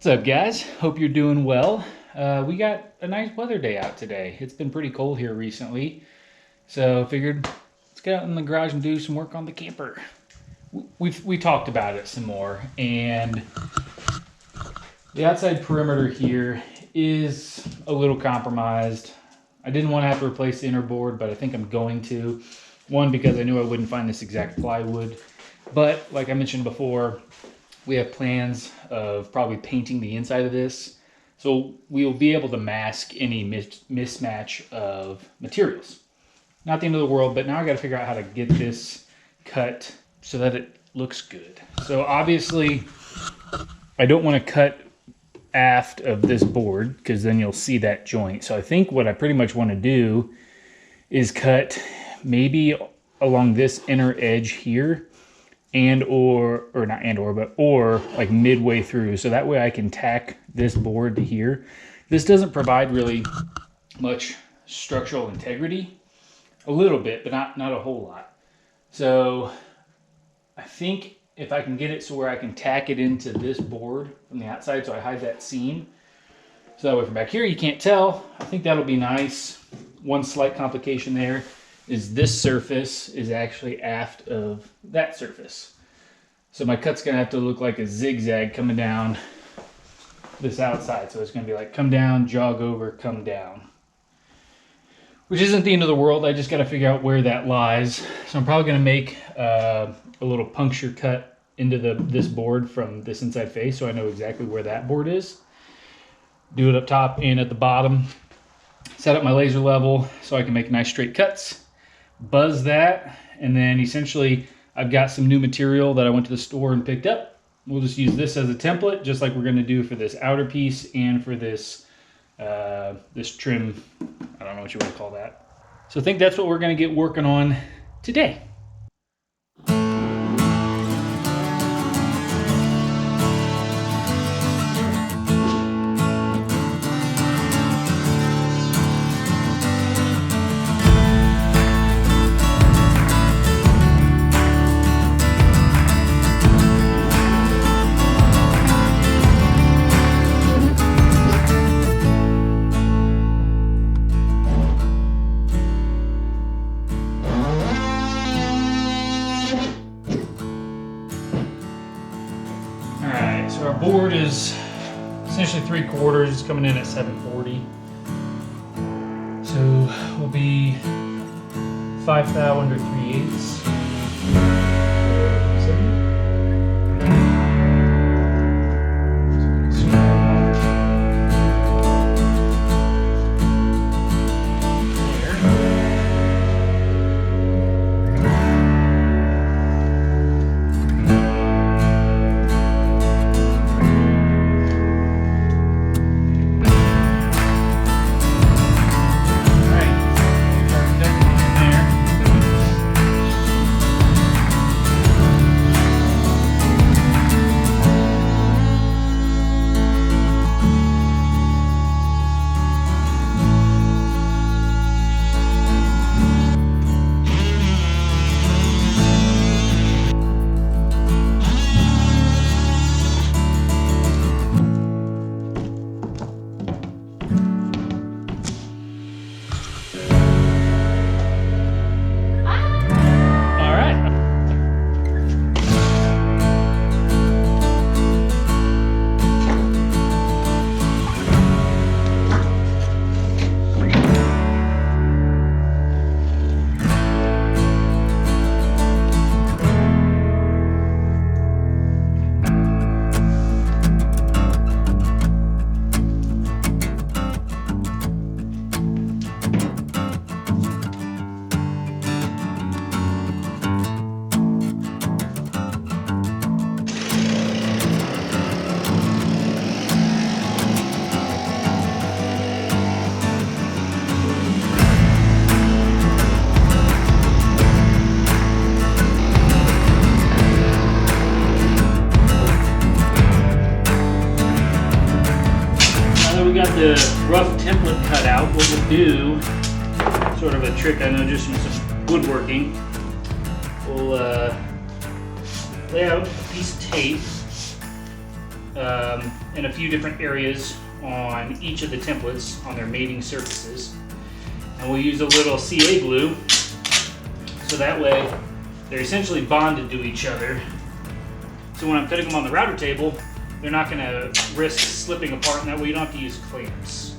What's up, guys? Hope you're doing well. We got a nice weather day out today. It's been pretty cold here recently, so I figured let's get out in the garage and do some work on the camper. We talked about it some more, and the outside perimeter here is a little compromised. I didn't want to have to replace the inner board, but I think I'm going to. One, because I knew I wouldn't find this exact plywood, but like I mentioned before, we have plans of probably painting the inside of this, so we'll be able to mask any mismatch of materials. Not the end of the world, but now I got to figure out how to get this cut so that it looks good. So obviously, I don't want to cut aft of this board because then you'll see that joint. So I think what I pretty much want to do is cut maybe along this inner edge here, or like midway through, so that way I can tack this board to here. This doesn't provide really much structural integrity, a little bit, but not a whole lot. So I think if I can get it so where I can tack it into this board from the outside, so I hide that seam, so that way from back here you can't tell, I think that'll be nice. One slight complication there is this surface is actually aft of that surface. So my cut's gonna have to look like a zigzag coming down this outside. So it's gonna be like come down, jog over, come down. Which isn't the end of the world, I just gotta figure out where that lies. So I'm probably gonna make a little puncture cut into this board from this inside face so I know exactly where that board is. Do it up top and at the bottom. Set up my laser level so I can make nice straight cuts. Buzz that, and then essentially I've got some new material that I went to the store and picked up. We'll just use this as a template, just like we're going to do for this outer piece and for this this trim. I don't know what you want to call that. So I think that's what we're going to get working on today. So our board is essentially 3/4, it's coming in at 740. So we'll be 5 thou under 3/8. Got the rough template cut out, what we'll do, sort of a trick I know just from some woodworking, we'll lay out a piece of tape in a few different areas on each of the templates on their mating surfaces. And we'll use a little CA glue so that way they're essentially bonded to each other. So when I'm fitting them on the router table, they're not going to risk slipping apart, and that way you don't have to use clamps.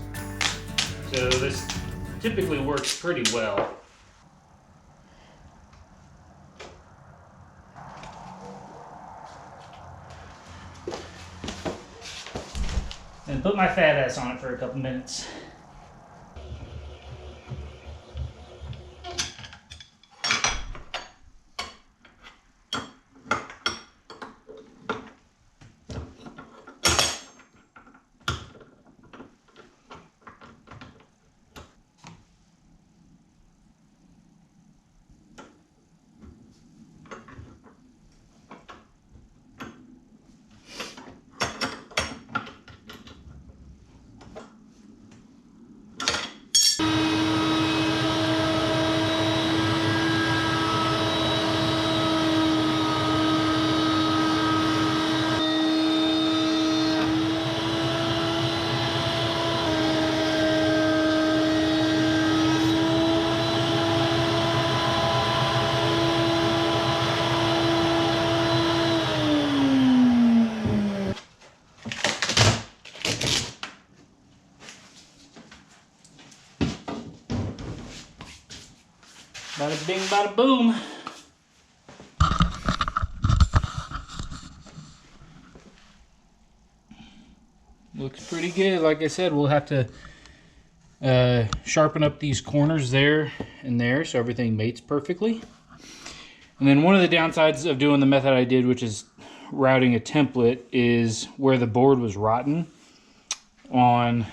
So this typically works pretty well. And put my fat ass on it for a couple minutes. Bada bing, bada boom. Looks pretty good. Like I said, we'll have to sharpen up these corners there and there so everything mates perfectly. And then one of the downsides of doing the method I did, which is routing a template, is where the board was rotten on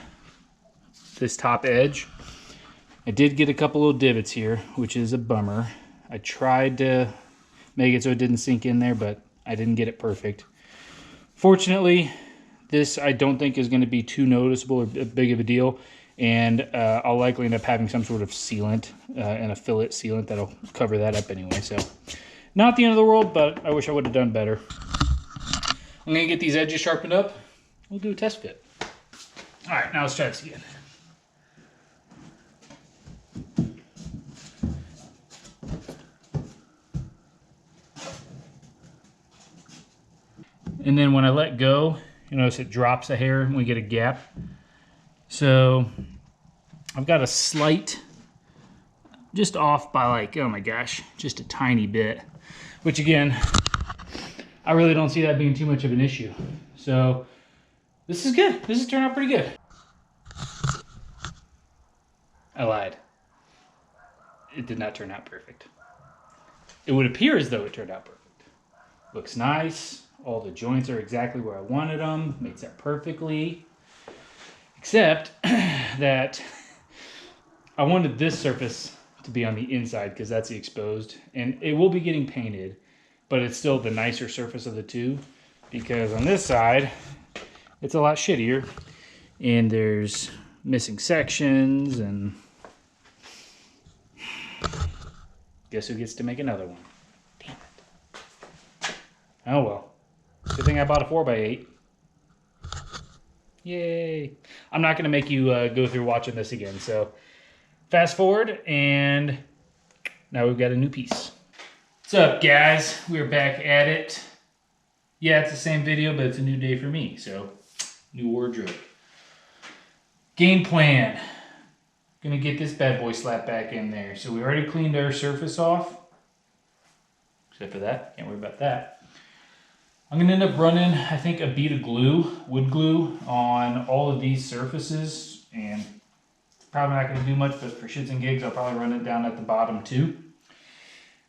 this top edge. I did get a couple little divots here, which is a bummer. I tried to make it so it didn't sink in there, but I didn't get it perfect. Fortunately, this I don't think is going to be too noticeable or big of a deal, and I'll likely end up having some sort of sealant and a fillet sealant that'll cover that up anyway. So not the end of the world, but I wish I would have done better. I'm going to get these edges sharpened up. We'll do a test fit. All right, now let's try this again. And then when I let go, you notice it drops a hair and we get a gap. So I've got a slight, just off by like, oh my gosh, just a tiny bit. Which again, I really don't see that being too much of an issue. So this is good. This has turned out pretty good. I lied. It did not turn out perfect. It would appear as though it turned out perfect. Looks nice. All the joints are exactly where I wanted them. Mates that perfectly. Except that I wanted this surface to be on the inside because that's the exposed. And it will be getting painted, but it's still the nicer surface of the two. Because on this side, it's a lot shittier. And there's missing sections and guess who gets to make another one? Damn it. Oh well. Good thing I bought a 4x8. Yay. I'm not going to make you go through watching this again. So fast forward and now we've got a new piece. What's up guys? We're back at it. Yeah, it's the same video, but it's a new day for me. So new wardrobe. Game plan. Gonna get this bad boy slapped back in there. So we already cleaned our surface off. Except for that, can't worry about that. I'm gonna end up running, I think, a bead of glue, wood glue, on all of these surfaces. And it's probably not gonna do much, but for shits and gigs, I'll probably run it down at the bottom too.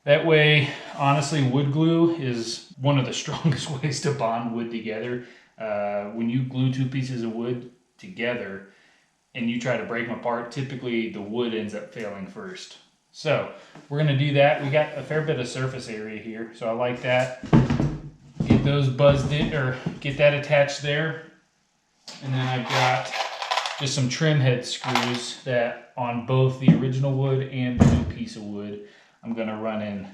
That way, honestly, wood glue is one of the strongest ways to bond wood together. When you glue two pieces of wood together, and you try to break them apart, typically the wood ends up failing first. So we're gonna do that. We got a fair bit of surface area here, so I like that. Get those buzzed in, or get that attached there. And then I've got just some trim head screws that on both the original wood and the new piece of wood, I'm gonna run in.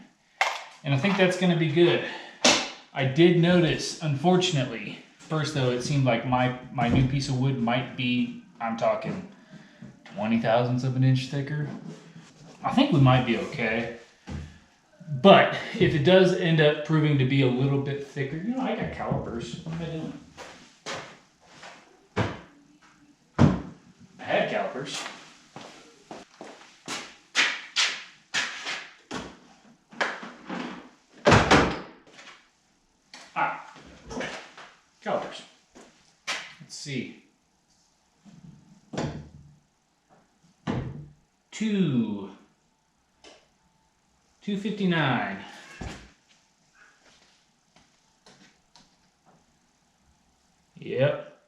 And I think that's gonna be good. I did notice, unfortunately, first though, it seemed like my new piece of wood might be, I'm talking 20 thousandths of an inch thicker. I think we might be okay. But if it does end up proving to be a little bit thicker, you know, I got calipers. What am I doing? I had calipers. Calipers. Let's see. 259. Yep.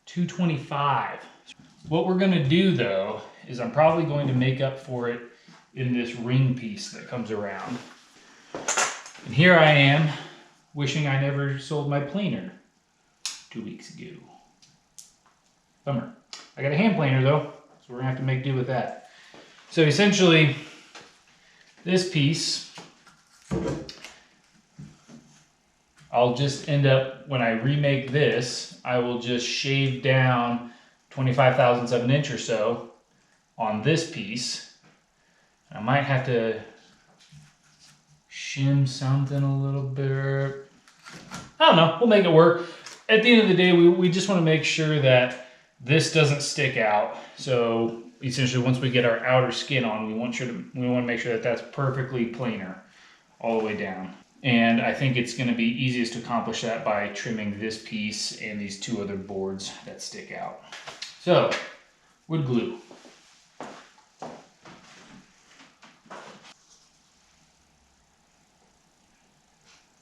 225. What we're going to do though is I'm probably going to make up for it in this ring piece that comes around. And here I am wishing I never sold my planer 2 weeks ago. Bummer. I got a hand planer though, so we're gonna have to make do with that. So essentially, this piece, I'll just end up, when I remake this, I will just shave down 25 thousandths of an inch or so on this piece. I might have to shim something a little bit. I don't know, we'll make it work. At the end of the day, we just want to make sure that this doesn't stick out. So essentially, once we get our outer skin on, we want to make sure that that's perfectly planar all the way down. And I think it's going to be easiest to accomplish that by trimming this piece and these two other boards that stick out. So, wood glue.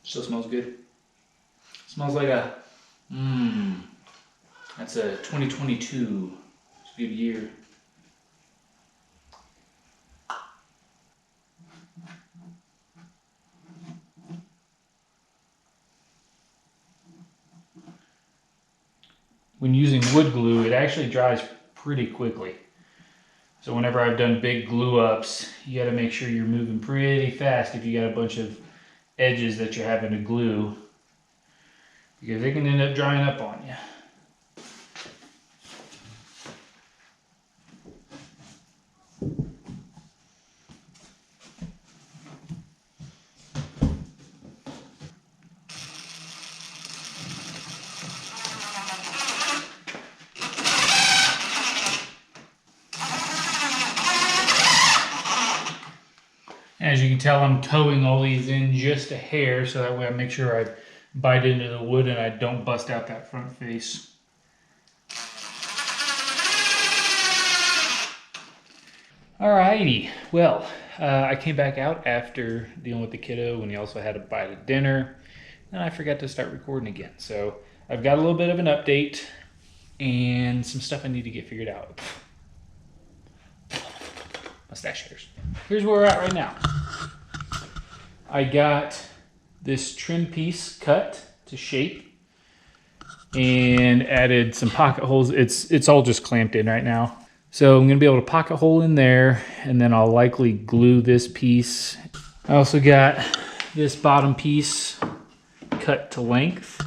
Still smells good. Smells like a, that's a 2022. It's a good year. When using wood glue, it actually dries pretty quickly. So whenever I've done big glue ups, you gotta make sure you're moving pretty fast if you got a bunch of edges that you're having to glue, because they can end up drying up on you. As you can tell, I'm towing all these in just a hair, so that way I make sure I bite into the wood and I don't bust out that front face. Alrighty, well, I came back out after dealing with the kiddo when he also had a bite of dinner, and I forgot to start recording again. So I've got a little bit of an update and some stuff I need to get figured out. Mustache hairs. Here's where we're at right now. I got this trim piece cut to shape and added some pocket holes. It's all just clamped in right now. So I'm gonna be able to pocket hole in there, and then I'll likely glue this piece. I also got this bottom piece cut to length.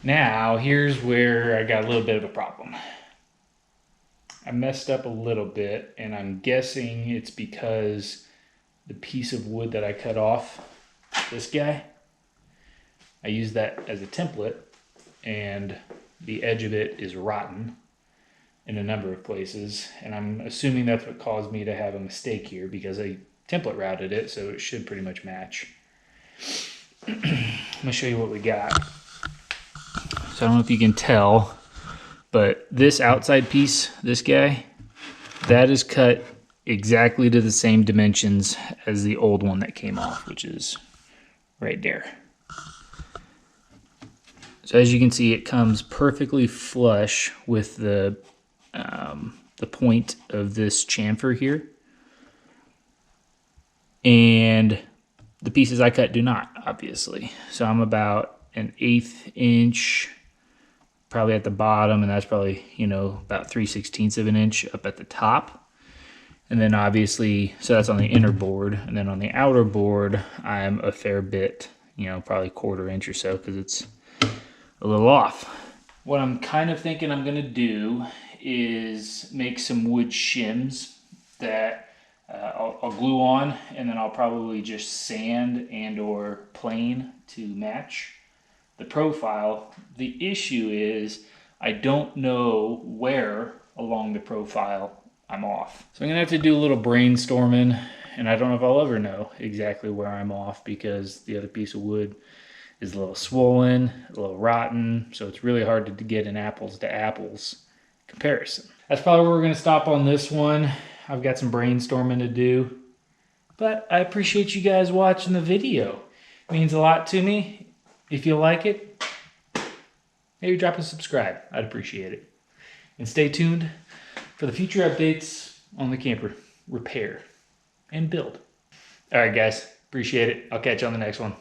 Now, here's where I got a little bit of a problem. I messed up a little bit, and I'm guessing it's because the piece of wood that I cut off, this guy, I used that as a template, and the edge of it is rotten in a number of places, and I'm assuming that's what caused me to have a mistake here, because I template routed it, so it should pretty much match. I'm gonna show you what we got. So I don't know if you can tell, but this outside piece, this guy, that is cut exactly to the same dimensions as the old one that came off, which is right there. So as you can see, it comes perfectly flush with the point of this chamfer here. And the pieces I cut do not, obviously. So I'm about an 1/8 inch, probably at the bottom, and that's probably, you know, about 3/16 of an inch up at the top. And then obviously, so that's on the inner board, and then on the outer board, I'm a fair bit, you know, probably 1/4 inch or so because it's a little off. What I'm kind of thinking I'm gonna do is make some wood shims that I'll glue on, and then I'll probably just sand and or plane to match the profile. The issue is I don't know where along the profile I'm off. So I'm gonna have to do a little brainstorming, and I don't know if I'll ever know exactly where I'm off because the other piece of wood is a little swollen, a little rotten, so it's really hard to get an apples to apples comparison. That's probably where we're gonna stop on this one. I've got some brainstorming to do, but I appreciate you guys watching the video. It means a lot to me. If you like it, maybe drop a subscribe. I'd appreciate it. And stay tuned for the future updates on the camper repair and build. All right, guys, appreciate it. I'll catch you on the next one.